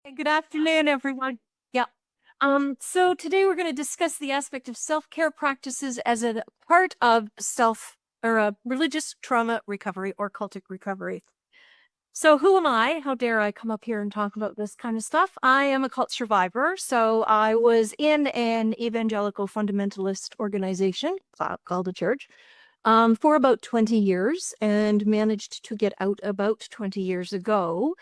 Hey, good afternoon, everyone. Yeah. So today we're going to discuss the aspect of self-care practices as a part of religious trauma recovery or cultic recovery. So who am I? How dare I come up here and talk about this kind of stuff? I am a cult survivor. So I was in an evangelical fundamentalist organization called a church for about 20 years and managed to get out about 20 years ago.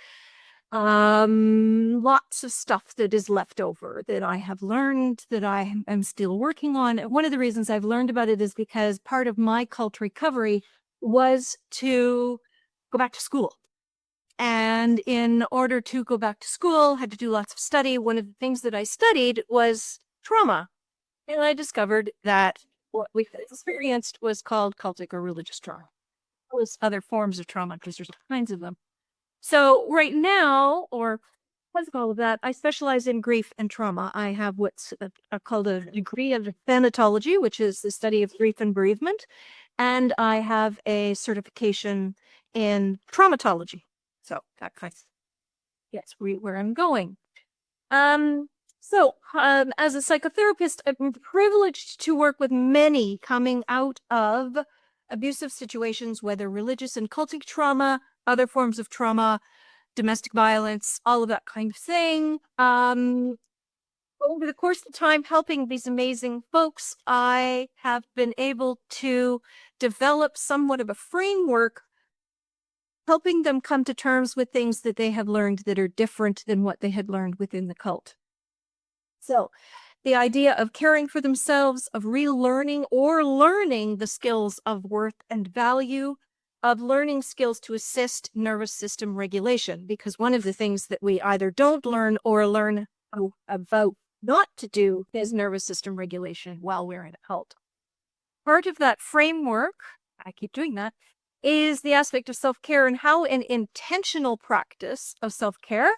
Lots of stuff that is left over that I have learned that I am still working on. One of the reasons I've learned about it is because part of my cult recovery was to go back to school. And in order to go back to school, had to do lots of study. One of the things that I studied was trauma. And I discovered that what we had experienced was called cultic or religious trauma. There was other forms of trauma because there's all kinds of them. So right now, or what's it called that, I specialize in grief and trauma. I have what's called a degree of thanatology, which is the study of grief and bereavement. And I have a certification in traumatology. So that kind of gets where I'm going. As a psychotherapist, I'm privileged to work with many coming out of abusive situations, whether religious and cultic trauma, other forms of trauma, domestic violence, all of that kind of thing. Over the course of time helping these amazing folks, I have been able to develop somewhat of a framework, helping them come to terms with things that they have learned that are different than what they had learned within the cult. So the idea of caring for themselves, of relearning or learning the skills of worth and value, of learning skills to assist nervous system regulation, because one of the things that we either don't learn or learn about not to do is nervous system regulation while we're in a cult. Part of that framework, I keep doing that, is the aspect of self-care and how an intentional practice of self-care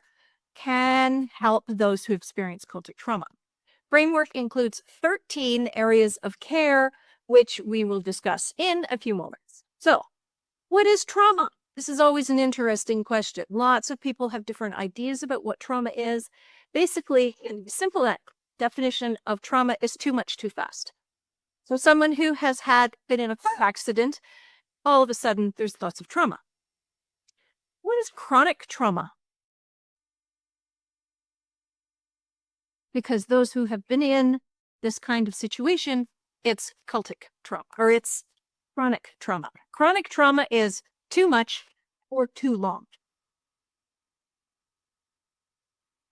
can help those who experience cultic trauma. Framework includes 13 areas of care, which we will discuss in a few moments. So, what is trauma? This is always an interesting question. Lots of people have different ideas about what trauma is. Basically, in simple definition of trauma is too much too fast. So someone who has been in a car accident, all of a sudden there's lots of trauma. What is chronic trauma? Because those who have been in this kind of situation, it's cultic trauma, or it's chronic trauma. Chronic trauma is too much or too long.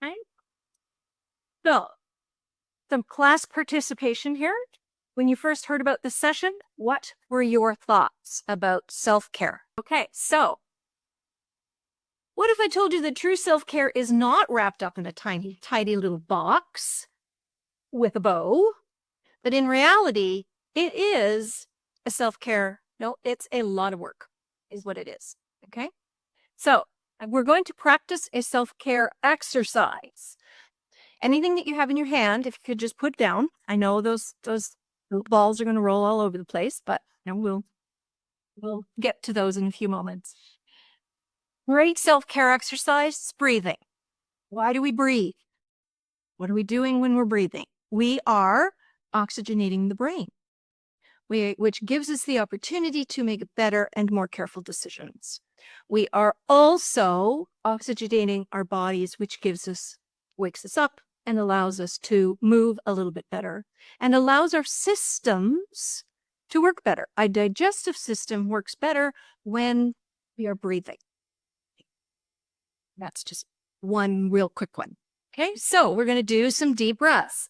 Okay? So, some class participation here. When you first heard about this session, what were your thoughts about self-care? Okay, so what if I told you that true self-care is not wrapped up in a tiny, tidy little box with a bow, but in reality, it is a self-care. No, it's a lot of work, is what it is. Okay? So we're going to practice a self-care exercise. Anything that you have in your hand, if you could just put down. I know those balls are going to roll all over the place, but we'll get to those in a few moments. Great self-care exercise is breathing. Why do we breathe? What are we doing when we're breathing? We are oxygenating the brain, which gives us the opportunity to make better and more careful decisions. We are also oxygenating our bodies, which wakes us up and allows us to move a little bit better and allows our systems to work better. Our digestive system works better when we are breathing. That's just one real quick one. Okay, so we're going to do some deep breaths.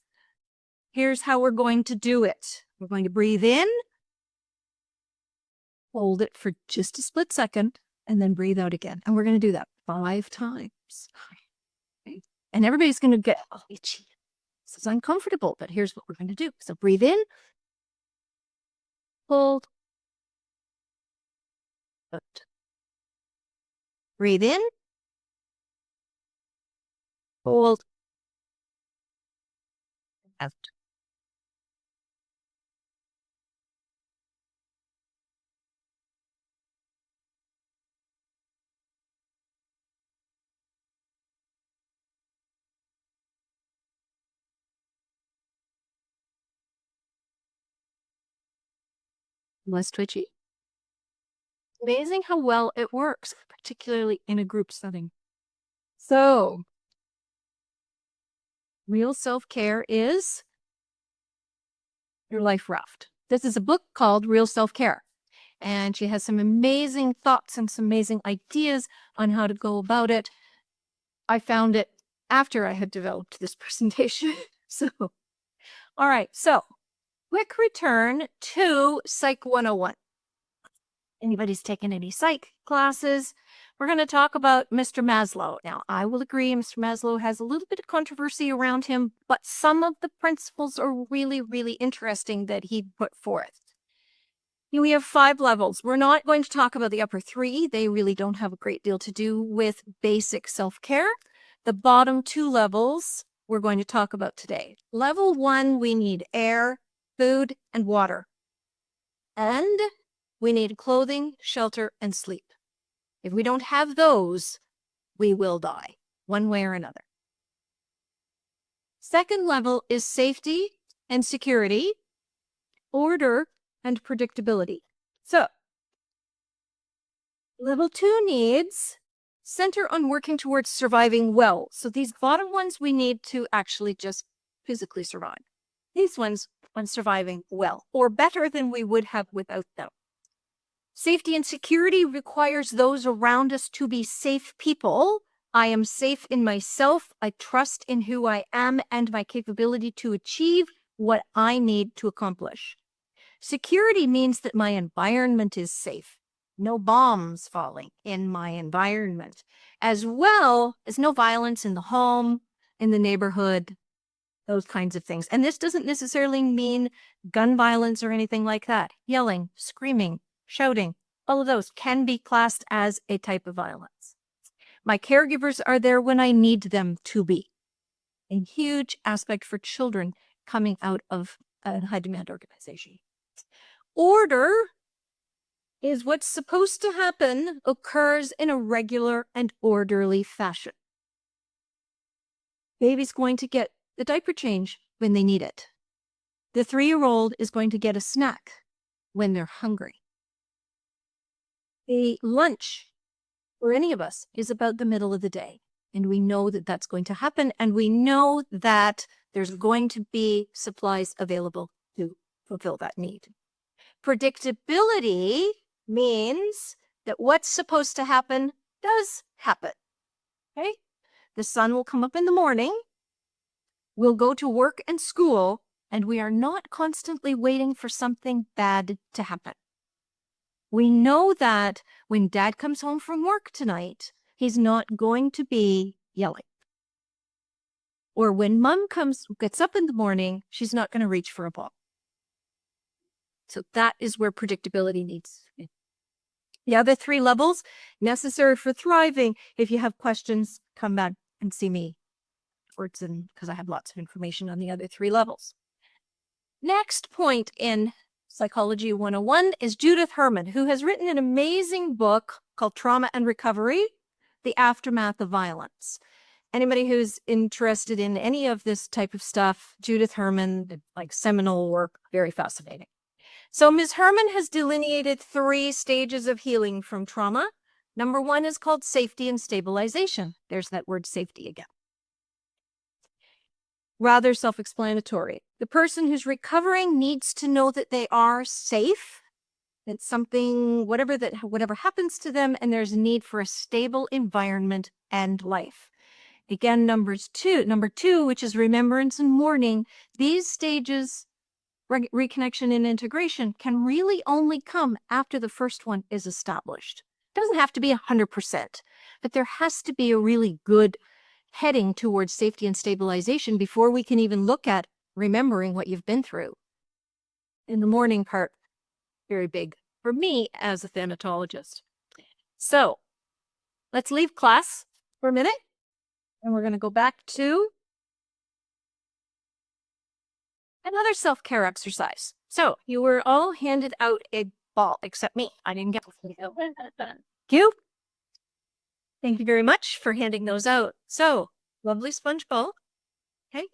Here's how we're going to do it. We're going to breathe in, hold it for just a split second, and then breathe out again. And we're going to do that 5 times. Okay. And everybody's going to get itchy. This is uncomfortable, but here's what we're going to do. So breathe in, hold, out. Breathe in, hold, out. less twitchy. Amazing how well it works, particularly in a group setting. So, real self-care is your life raft. This is a book called Real Self-Care. And she has some amazing thoughts and some amazing ideas on how to go about it. I found it after I had developed this presentation. So, all right. So, quick return to Psych 101. Anybody's taken any psych classes? We're going to talk about Mr. Maslow. Now, I will agree Mr. Maslow has a little bit of controversy around him, but some of the principles are really, really interesting that he put forth. We have 5 levels. We're not going to talk about the upper 3. They really don't have a great deal to do with basic self-care. The bottom 2 levels we're going to talk about today. Level 1, we need air, food, and water. And we need clothing, shelter, and sleep. If we don't have those, we will die, one way or another. Second level is safety and security, order, and predictability. So, level 2 needs center on working towards surviving well. So these bottom ones we need to actually just physically survive. These ones on surviving well, or better than we would have without them. Safety and security requires those around us to be safe people. I am safe in myself. I trust in who I am and my capability to achieve what I need to accomplish. Security means that my environment is safe. No bombs falling in my environment, as well as no violence in the home, in the neighborhood, those kinds of things. And this doesn't necessarily mean gun violence or anything like that. Yelling, screaming, shouting, all of those can be classed as a type of violence. My caregivers are there when I need them to be. A huge aspect for children coming out of a high-demand organization. Order is what's supposed to happen occurs in a regular and orderly fashion. Baby's going to get the diaper change when they need it. The 3-year-old is going to get a snack when they're hungry. The lunch for any of us is about the middle of the day. And we know that that's going to happen. And we know that there's going to be supplies available to fulfill that need. Predictability means that what's supposed to happen does happen. Okay? The sun will come up in the morning. We'll go to work and school, and we are not constantly waiting for something bad to happen. We know that when Dad comes home from work tonight, he's not going to be yelling. Or when Mom gets up in the morning, she's not going to reach for a ball. So that is where predictability needs to be. The other 3 levels, necessary for thriving. If you have questions, come back and see me afterwards, because I have lots of information on the other 3 levels. Next point in Psychology 101 is Judith Herman, who has written an amazing book called Trauma and Recovery, The Aftermath of Violence. Anybody who's interested in any of this type of stuff, Judith Herman, like seminal work, very fascinating. So Ms. Herman has delineated 3 stages of healing from trauma. Number 1 is called safety and stabilization. There's that word safety again. Rather self-explanatory. The person who's recovering needs to know that they are safe, that something, whatever happens to them, and there's a need for a stable environment and life. Again, number 2, which is remembrance and mourning, these stages, reconnection and integration, can really only come after the first one is established. It doesn't have to be 100%, but there has to be a really good heading towards safety and stabilization before we can even look at remembering what you've been through. In the mourning part, very big for me as a thanatologist. So let's leave class for a minute, and we're going to go back to another self-care exercise. So you were all handed out a ball, except me. I didn't get one. Thank you. Thank you very much for handing those out. So, lovely sponge ball. Okay.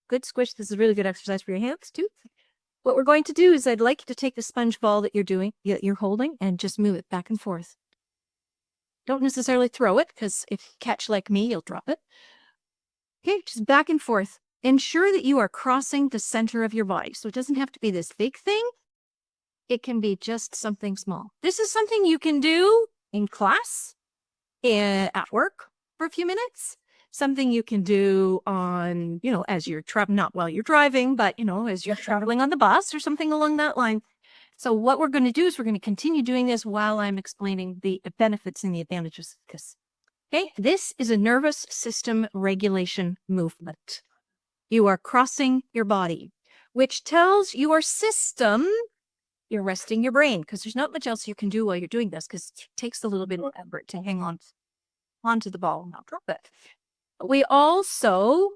Good squish. This is a really good exercise for your hands, too. What we're going to do is I'd like you to take the sponge ball that you're holding and just move it back and forth. Don't necessarily throw it, because if you catch like me, you'll drop it. Okay, just back and forth. Ensure that you are crossing the center of your body. So it doesn't have to be this big thing. It can be just something small. This is something you can do in class, at work for a few minutes. Something you can do on, as you're traveling, not while you're driving, but, as you're traveling on the bus or something along that line. So what we're going to do is we're going to continue doing this while I'm explaining the benefits and the advantages of this. Okay, this is a nervous system regulation movement. You are crossing your body, which tells your system you're resting your brain, because there's not much else you can do while you're doing this, because it takes a little bit of effort to hang onto the ball and not drop it. We also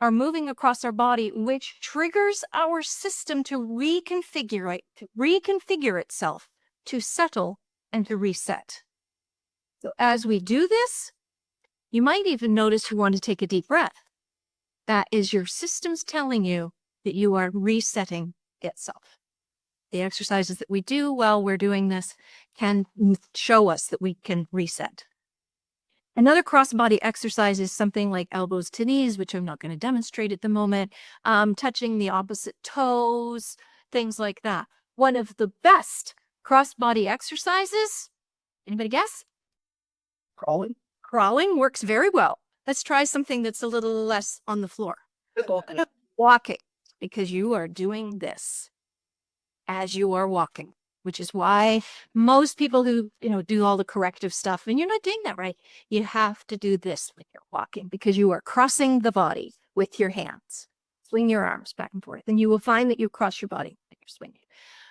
are moving across our body, which triggers our system to reconfigure itself, to settle and to reset. So as we do this, you might even notice you want to take a deep breath. That is your system's telling you that you are resetting itself. The exercises that we do while we're doing this can show us that we can reset. Another cross-body exercise is something like elbows to knees, which I'm not going to demonstrate at the moment, touching the opposite toes, things like that. One of the best cross-body exercises, anybody guess? Crawling. Crawling works very well. Let's try something that's a little less on the floor. Walking, because you are doing this as you are walking, which is why most people who, do all the corrective stuff, and you're not doing that right, you have to do this when you're walking, because you are crossing the body with your hands. Swing your arms back and forth, and you will find that you cross your body when you're swinging.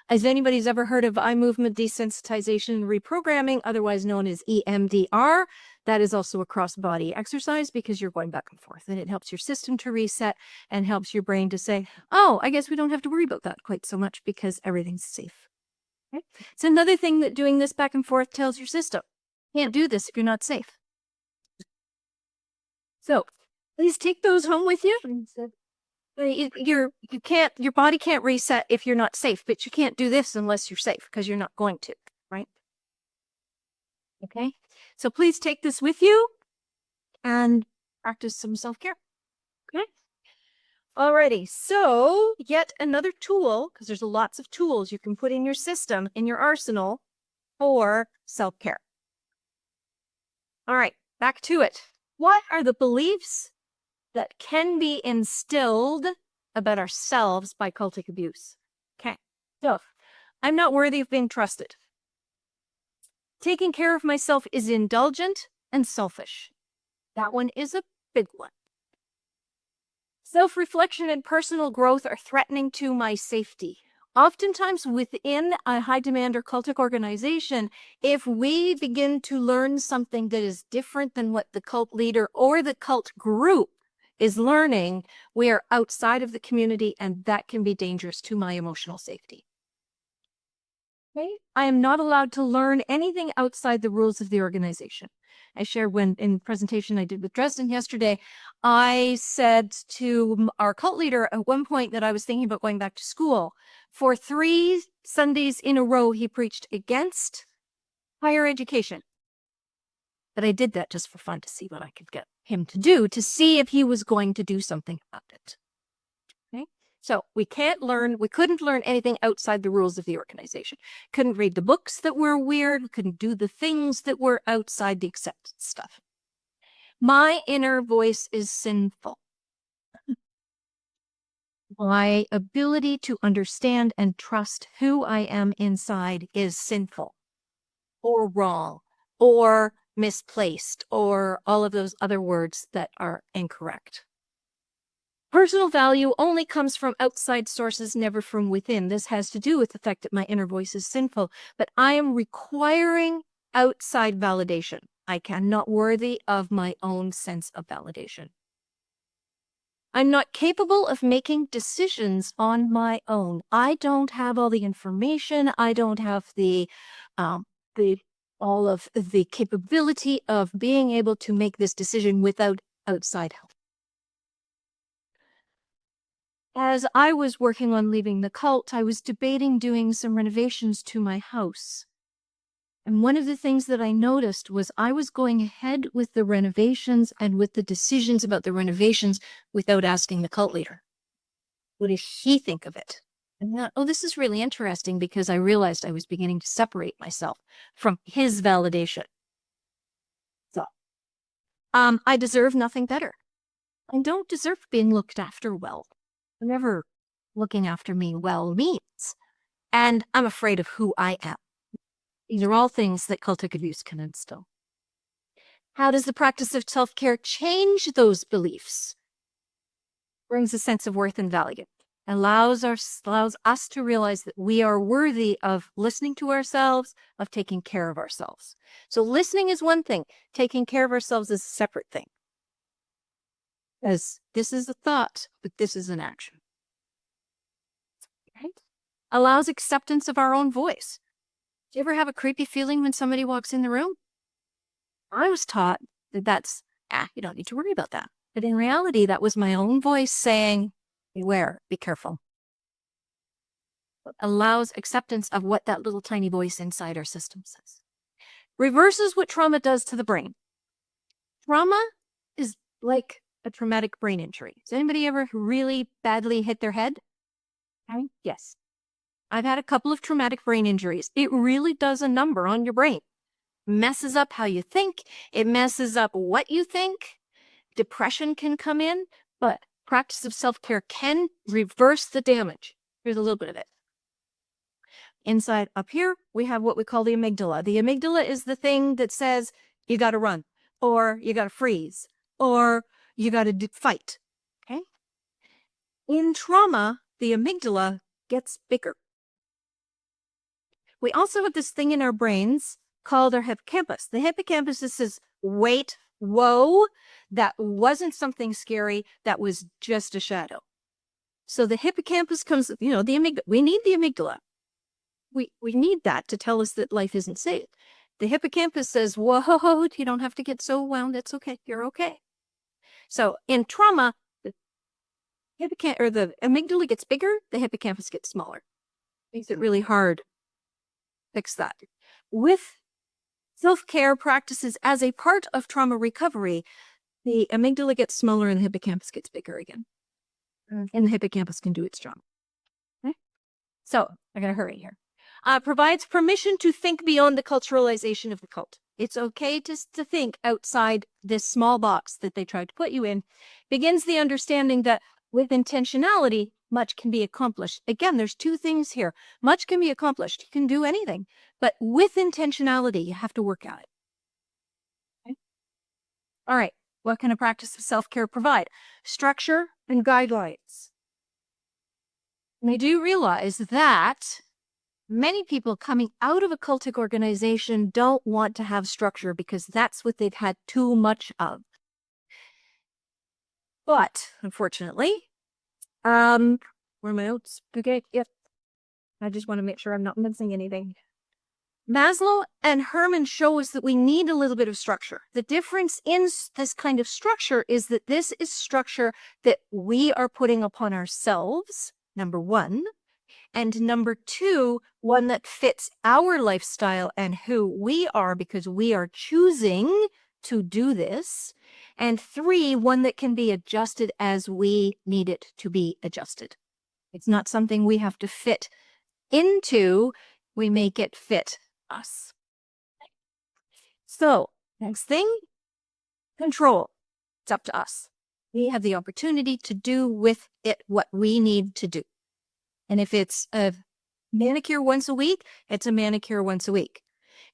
Has anybody's ever heard of eye movement desensitization and reprogramming, otherwise known as EMDR? That is also a cross-body exercise, because you're going back and forth, and it helps your system to reset and helps your brain to say, oh, I guess we don't have to worry about that quite so much because everything's safe. Okay? It's another thing that doing this back and forth tells your system. You can't do this if you're not safe. So please take those home with you. Your body can't reset if you're not safe, but you can't do this unless you're safe, because you're not going to, right? Okay, so please take this with you and practice some self-care. Okay. Alrighty, so yet another tool, because there's lots of tools you can put in your system, in your arsenal for self-care. All right, back to it. What are the beliefs that can be instilled about ourselves by cultic abuse? Okay, so I'm not worthy of being trusted. Taking care of myself is indulgent and selfish. That one is a big one. Self-reflection and personal growth are threatening to my safety. Oftentimes within a high-demand or cultic organization, if we begin to learn something that is different than what the cult leader or the cult group is learning, we are outside of the community, and that can be dangerous to my emotional safety. Okay? I am not allowed to learn anything outside the rules of the organization. I shared in the presentation I did with Dresden yesterday, I said to our cult leader at one point that I was thinking about going back to school. For 3 Sundays in a row, he preached against higher education. But I did that just for fun, to see what I could get him to do, to see if he was going to do something about it. Okay? So we couldn't learn anything outside the rules of the organization. Couldn't read the books that were weird, couldn't do the things that were outside the accepted stuff. My inner voice is sinful. My ability to understand and trust who I am inside is sinful, or wrong, or misplaced, or all of those other words that are incorrect. Personal value only comes from outside sources, never from within. This has to do with the fact that my inner voice is sinful, but I am requiring outside validation. I cannot worthy of my own sense of validation. I'm not capable of making decisions on my own. I don't have all the information. I don't have all of the capability of being able to make this decision without outside help. As I was working on leaving the cult, I was debating doing some renovations to my house. And one of the things that I noticed was I was going ahead with the renovations and with the decisions about the renovations without asking the cult leader. What did he think of it? And I thought, oh, this is really interesting, because I realized I was beginning to separate myself from his validation. So, I deserve nothing better. I don't deserve being looked after well. Whatever looking after me well means. And I'm afraid of who I am. These are all things that cultic abuse can instill. How does the practice of self-care change those beliefs? Brings a sense of worth and value. Allows us to realize that we are worthy of listening to ourselves, of taking care of ourselves. So listening is one thing. Taking care of ourselves is a separate thing. As this is a thought, but this is an action. Right? Allows acceptance of our own voice. Do you ever have a creepy feeling when somebody walks in the room? I was taught that that's, you don't need to worry about that. But in reality, that was my own voice saying, beware, be careful. It allows acceptance of what that little tiny voice inside our system says. Reverses what trauma does to the brain. Trauma is like a traumatic brain injury. Has anybody ever really badly hit their head? Yes. I've had a couple of traumatic brain injuries. It really does a number on your brain. Messes up how you think. It messes up what you think. Depression can come in, but practice of self-care can reverse the damage. Here's a little bit of it. Inside up here, we have what we call the amygdala. The amygdala is the thing that says you got to run, or you got to freeze, or you got to fight. Okay? In trauma, the amygdala gets bigger. We also have this thing in our brains called our hippocampus. The hippocampus is this wait, whoa, that wasn't something scary, that was just a shadow. So the hippocampus comes, the amygdala. We need the amygdala. We need that to tell us that life isn't safe. The hippocampus says, whoa, you don't have to get so wound. It's okay. You're okay. So in trauma, the amygdala gets bigger, the hippocampus gets smaller. Makes it really hard. Fix that. With self-care practices as a part of trauma recovery, the amygdala gets smaller and the hippocampus gets bigger again. And the hippocampus can do its job. Okay? So, I gotta hurry here. Provides permission to think beyond the culturalization of the cult. It's okay to think outside this small box that they tried to put you in. Begins the understanding that with intentionality, much can be accomplished. Again, there's two things here. Much can be accomplished. You can do anything. But with intentionality, you have to work at it. Okay? All right. What can a practice of self-care provide? Structure and guidelines. And I do realize that many people coming out of a cultic organization don't want to have structure because that's what they've had too much of. But, unfortunately, where are my notes? Okay, yep. I just want to make sure I'm not missing anything. Maslow and Herman show us that we need a little bit of structure. The difference in this kind of structure is that this is structure that we are putting upon ourselves, number one. And number two, one that fits our lifestyle and who we are because we are choosing to do this. And three, one that can be adjusted as we need it to be adjusted. It's not something we have to fit into, we make it fit us. So, next thing, control. It's up to us. We have the opportunity to do with it what we need to do. And if it's a manicure once a week, it's a manicure once a week.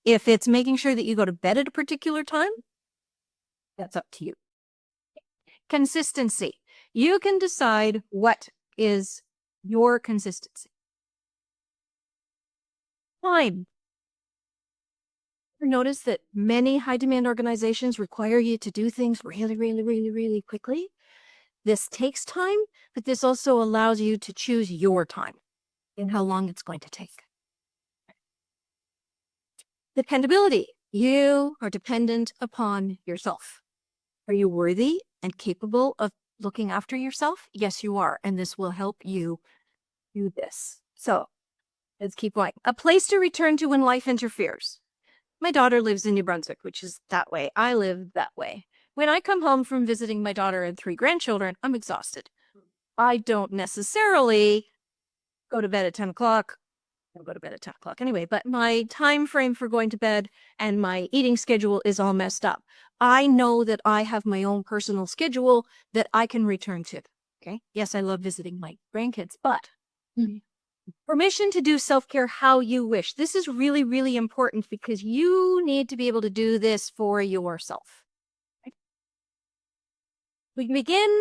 If it's making sure that you go to bed at a particular time, that's up to you. Consistency. You can decide what is your consistency. Time. Notice that many high-demand organizations require you to do things really, really, really, really quickly. This takes time, but this also allows you to choose your time and how long it's going to take. Dependability. You are dependent upon yourself. Are you worthy and capable of looking after yourself? Yes, you are. And this will help you do this. So let's keep going. A place to return to when life interferes. My daughter lives in New Brunswick, which is that way. I live that way. When I come home from visiting my daughter and 3 grandchildren, I'm exhausted. I don't necessarily go to bed at 10 o'clock. I'll go to bed at 10 o'clock anyway, but my time frame for going to bed and my eating schedule is all messed up. I know that I have my own personal schedule that I can return to. Okay. Yes, I love visiting my grandkids, but permission to do self-care how you wish. This is really, really important because you need to be able to do this for yourself. Okay? We can begin,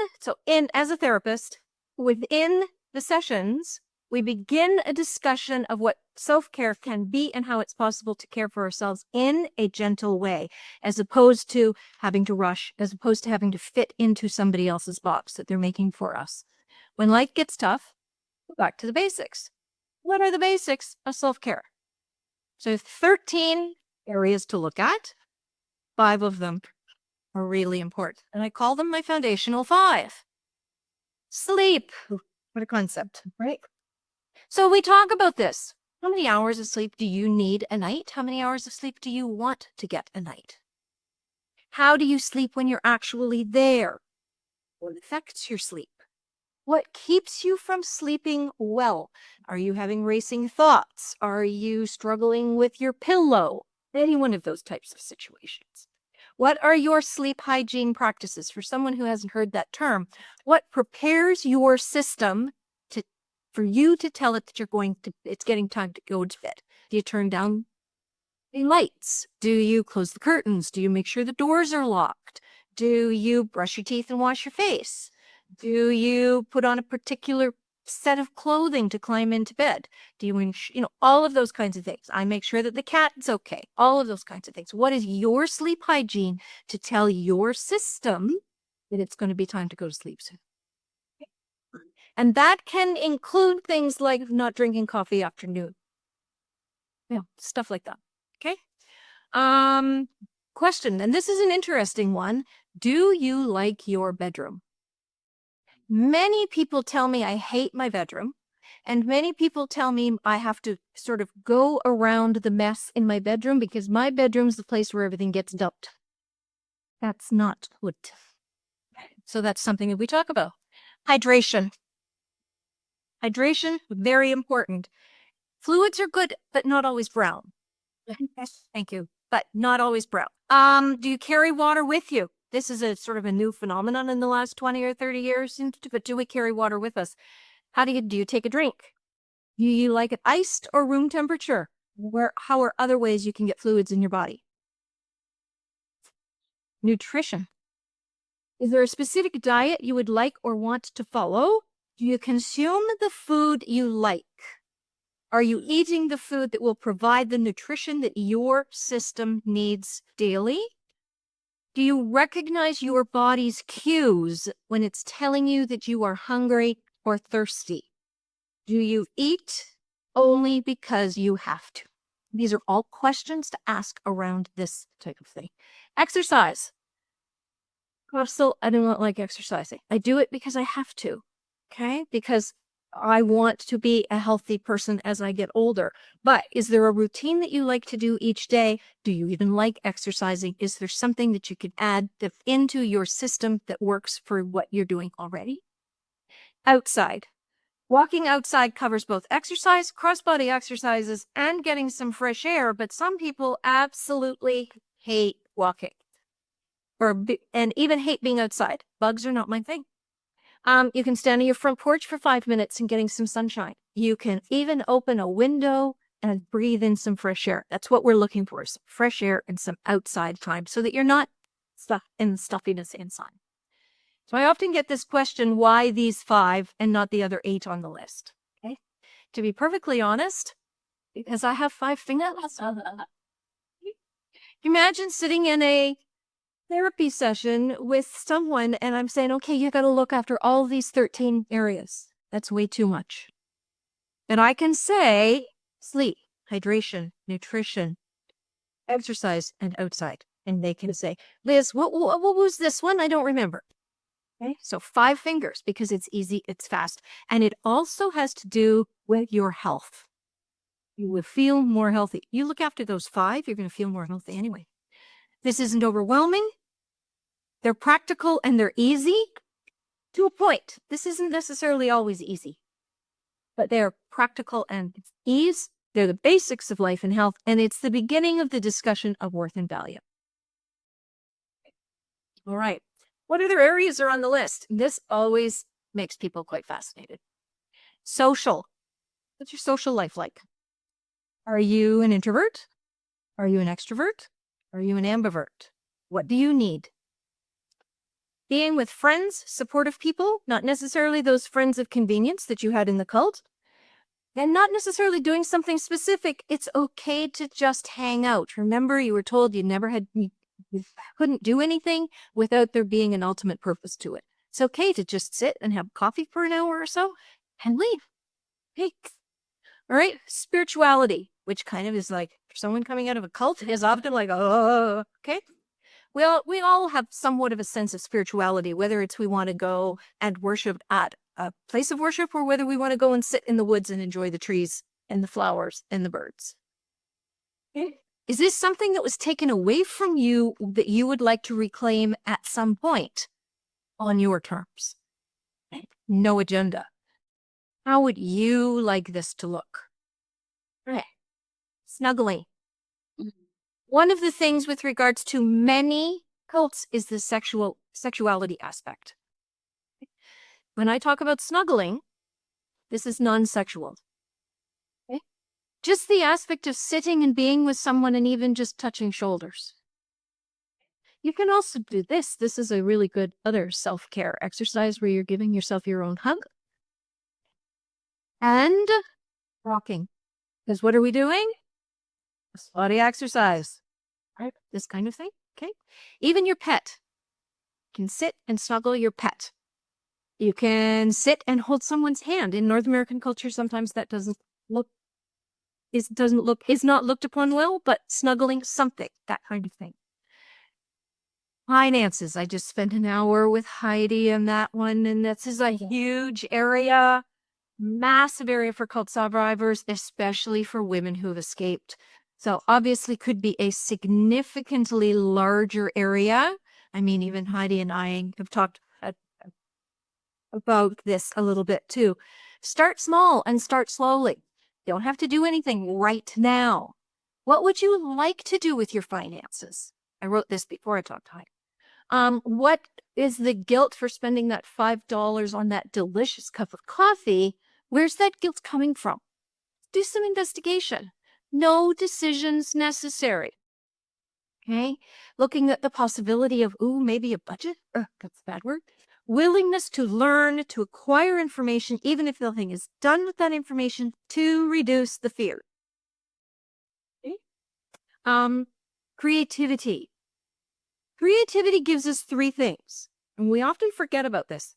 as a therapist, within the sessions, we begin a discussion of what self-care can be and how it's possible to care for ourselves in a gentle way, as opposed to having to rush, as opposed to having to fit into somebody else's box that they're making for us. When life gets tough, go back to the basics. What are the basics of self-care? So 13 areas to look at. 5 of them are really important. And I call them my foundational 5. Sleep. What a concept, right? So we talk about this. How many hours of sleep do you need a night? How many hours of sleep do you want to get a night? How do you sleep when you're actually there? What affects your sleep? What keeps you from sleeping well? Are you having racing thoughts? Are you struggling with your pillow? Any one of those types of situations. What are your sleep hygiene practices? For someone who hasn't heard that term, what prepares your system for you to tell it that it's getting time to go to bed? Do you turn down the lights? Do you close the curtains? Do you make sure the doors are locked? Do you brush your teeth and wash your face? Do you put on a particular set of clothing to climb into bed? Do you, all of those kinds of things. I make sure that the cat's okay. All of those kinds of things. What is your sleep hygiene to tell your system that it's going to be time to go to sleep soon? And that can include things like not drinking coffee after noon. Yeah, stuff like that. Okay. Question, and this is an interesting one. Do you like your bedroom? Many people tell me I hate my bedroom, and many people tell me I have to sort of go around the mess in my bedroom because my bedroom's the place where everything gets dumped. That's not good. So that's something that we talk about. Hydration. Hydration, very important. Fluids are good, but not always brown. Thank you. But not always brown. Do you carry water with you? This is a sort of a new phenomenon in the last 20 or 30 years, but do we carry water with us? Do you take a drink? Do you like it iced or room temperature? How are other ways you can get fluids in your body? Nutrition. Is there a specific diet you would like or want to follow? Do you consume the food you like? Are you eating the food that will provide the nutrition that your system needs daily? Do you recognize your body's cues when it's telling you that you are hungry or thirsty? Do you eat only because you have to? These are all questions to ask around this type of thing. Exercise. I do not like exercising. I do it because I have to, okay? Because I want to be a healthy person as I get older. But is there a routine that you like to do each day? Do you even like exercising? Is there something that you could add into your system that works for what you're doing already? Outside. Walking outside covers both exercise, cross-body exercises, and getting some fresh air, but some people absolutely hate walking and even hate being outside. Bugs are not my thing. You can stand on your front porch for 5 minutes and getting some sunshine. You can even open a window and breathe in some fresh air. That's what we're looking for, some fresh air and some outside time so that you're not stuck in stuffiness inside. So I often get this question, why these 5 and not the other 8 on the list? Okay. To be perfectly honest, because I have 5 fingers. Imagine sitting in a therapy session with someone and I'm saying, okay, you got to look after all these 13 areas. That's way too much. And I can say sleep, hydration, nutrition, exercise, and outside. And they can say, Liz, what was this one? I don't remember. Okay, so 5 fingers because it's easy, it's fast. And it also has to do with your health. You will feel more healthy. You look after those 5, you're going to feel more healthy anyway. This isn't overwhelming. They're practical and they're easy to a point. This isn't necessarily always easy, but they're practical and it's ease. They're the basics of life and health, and it's the beginning of the discussion of worth and value. All right. What other areas are on the list? This always makes people quite fascinated. Social. What's your social life like? Are you an introvert? Are you an extrovert? Are you an ambivert? What do you need? Being with friends, supportive people, not necessarily those friends of convenience that you had in the cult, and not necessarily doing something specific. It's okay to just hang out. Remember, you were told you couldn't do anything without there being an ultimate purpose to it. It's okay to just sit and have coffee for an hour or so and leave. Hey, all right. Spirituality, which kind of is like, for someone coming out of a cult, is often like, oh, okay. Well, we all have somewhat of a sense of spirituality, whether it's we want to go and worship at a place of worship or whether we want to go and sit in the woods and enjoy the trees and the flowers and the birds. Okay. Is this something that was taken away from you that you would like to reclaim at some point on your terms? No agenda. How would you like this to look? Okay. Snuggling. One of the things with regards to many cults is the sexuality aspect. When I talk about snuggling, this is non-sexual. Okay? Just the aspect of sitting and being with someone and even just touching shoulders. You can also do this. This is a really good other self-care exercise where you're giving yourself your own hug. And rocking. Because what are we doing? Body exercise. Right? This kind of thing. Okay. Even your pet can sit and snuggle your pet. You can sit and hold someone's hand. In North American culture, sometimes that is not looked upon well, but snuggling something, that kind of thing. Finances. I just spent an hour with Heidi on that one, and this is a huge area, massive area for cult survivors, especially for women who have escaped. So obviously could be a significantly larger area. I mean, even Heidi and I have talked about this a little bit too. Start small and start slowly. You don't have to do anything right now. What would you like to do with your finances? I wrote this before I talked to Heidi. What is the guilt for spending that $5 on that delicious cup of coffee? Where's that guilt coming from? Do some investigation. No decisions necessary. Okay. Looking at the possibility of, maybe a budget. That's a bad word. Willingness to learn, to acquire information, even if nothing is done with that information, to reduce the fear. Okay. Creativity. Creativity gives us 3 things, and we often forget about this.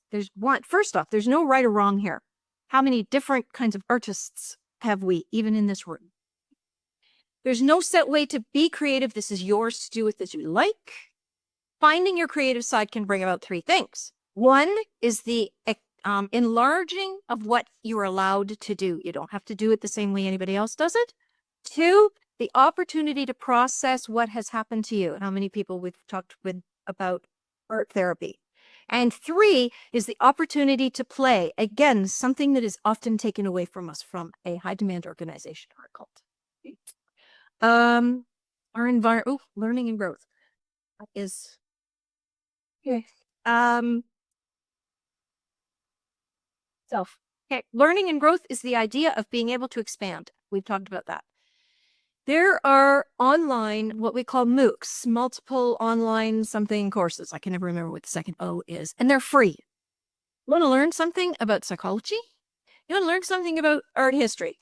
First off, there's no right or wrong here. How many different kinds of artists have we, even in this room? There's no set way to be creative. This is yours to do with as you like. Finding your creative side can bring about 3 things. One is the enlarging of what you're allowed to do. You don't have to do it the same way anybody else does it. 2, the opportunity to process what has happened to you. How many people we've talked with about art therapy. And 3 is the opportunity to play. Again, something that is often taken away from us from a high demand organization or a cult. Our environment, learning and growth is okay. Okay, learning and growth is the idea of being able to expand. We've talked about that. There are online, what we call MOOCs, multiple online something courses. I can never remember what the second O is, and they're free. You want to learn something about psychology? You want to learn something about art history?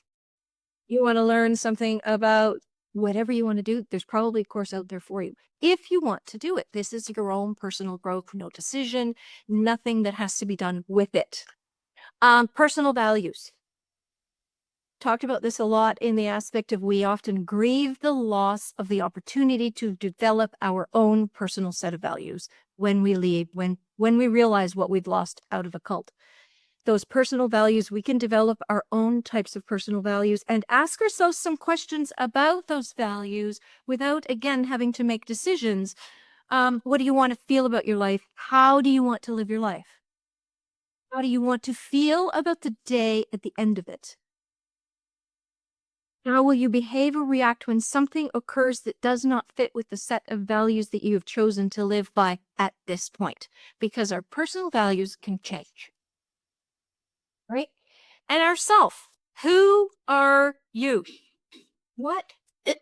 You want to learn something about whatever you want to do? There's probably a course out there for you. If you want to do it, this is your own personal growth, no decision, nothing that has to be done with it. Personal values. talked about this a lot in the aspect of we often grieve the loss of the opportunity to develop our own personal set of values when we leave, when we realize what we've lost out of a cult. Those personal values, we can develop our own types of personal values and ask ourselves some questions about those values without, again, having to make decisions. What do you want to feel about your life? How do you want to live your life? How do you want to feel about the day at the end of it? How will you behave or react when something occurs that does not fit with the set of values that you have chosen to live by at this point? Because our personal values can change. Right? And ourself. Who are you? What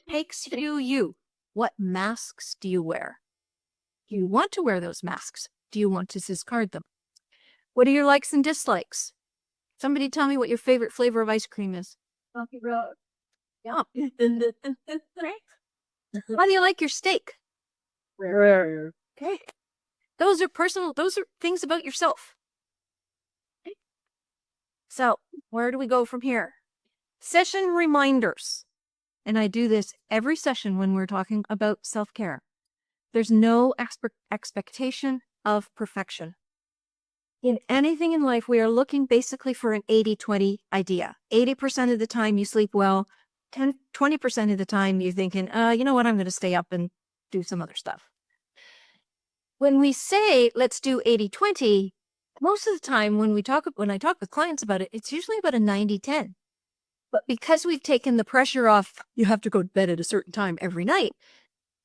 makes you you? What masks do you wear? Do you want to wear those masks? Do you want to discard them? What are your likes and dislikes? Somebody tell me what your favorite flavor of ice cream is. Rocky Road. Yeah. Right? How do you like your steak? Rare. Okay. Those are personal, those are things about yourself. Okay. So, where do we go from here? Session reminders. And I do this every session when we're talking about self-care. There's no expectation of perfection. In anything in life, we are looking basically for an 80-20 idea. 80% of the time you sleep well, 20% of the time you're thinking, you know what, I'm going to stay up and do some other stuff. When we say, let's do 80-20, most of the time when I talk with clients about it, it's usually about a 90-10. But because we've taken the pressure off, you have to go to bed at a certain time every night,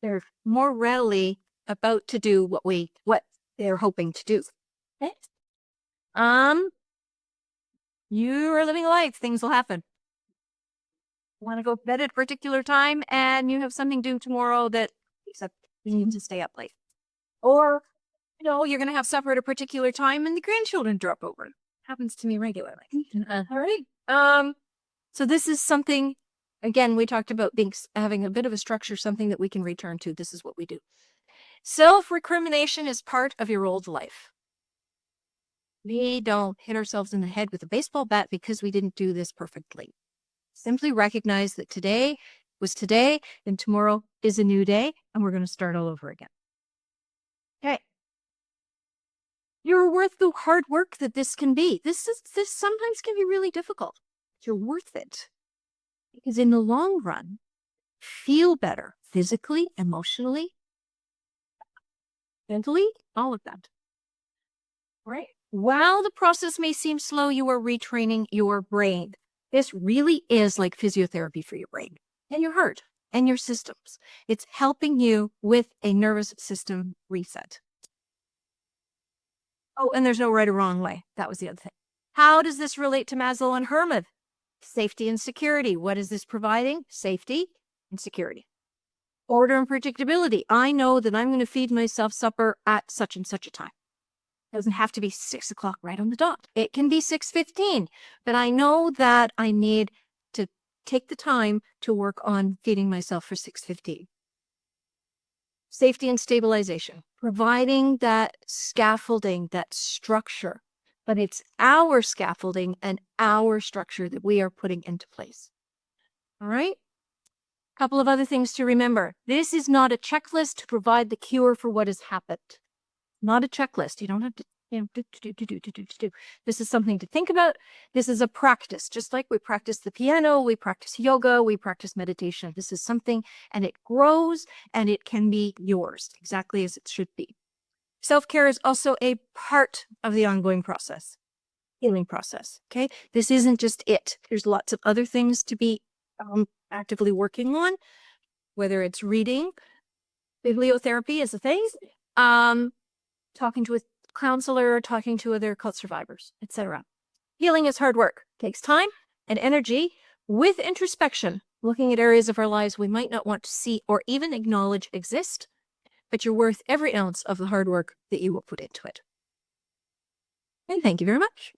they're more readily about to do what they're hoping to do. Okay? You are living a life, things will happen. You want to go to bed at a particular time and you have something due tomorrow that except you need to stay up late. Or, you're going to have supper at a particular time and the grandchildren drop over. Happens to me regularly. All right. So this is something, again, we talked about having a bit of a structure, something that we can return to. This is what we do. Self-recrimination is part of your old life. We don't hit ourselves in the head with a baseball bat because we didn't do this perfectly. Simply recognize that today was today and tomorrow is a new day and we're going to start all over again. Okay. You're worth the hard work that this can be. This sometimes can be really difficult. You're worth it. Because in the long run, feel better physically, emotionally, mentally, all of that. Right. While the process may seem slow, you are retraining your brain. This really is like physiotherapy for your brain and your heart and your systems. It's helping you with a nervous system reset. Oh, and there's no right or wrong way. That was the other thing. How does this relate to Maslow and Herman? Safety and security. What is this providing? Safety and security. Order and predictability. I know that I'm going to feed myself supper at such and such a time. It doesn't have to be 6 o'clock right on the dot. It can be 6:15, but I know that I need to take the time to work on feeding myself for 6:15. Safety and stabilization, providing that scaffolding, that structure, but it's our scaffolding and our structure that we are putting into place. All right? A couple of other things to remember. This is not a checklist to provide the cure for what has happened. Not a checklist. You don't have to do. This is something to think about. This is a practice. Just like we practice the piano, we practice yoga, we practice meditation. This is something, and it grows, and it can be yours, exactly as it should be. Self-care is also a part of the ongoing process, healing process, okay? This isn't just it. There's lots of other things to be actively working on, whether it's reading, bibliotherapy is a thing, talking to a counselor, talking to other cult survivors, etc. Healing is hard work. It takes time and energy with introspection, looking at areas of our lives we might not want to see or even acknowledge exist, but you're worth every ounce of the hard work that you will put into it. And thank you very much.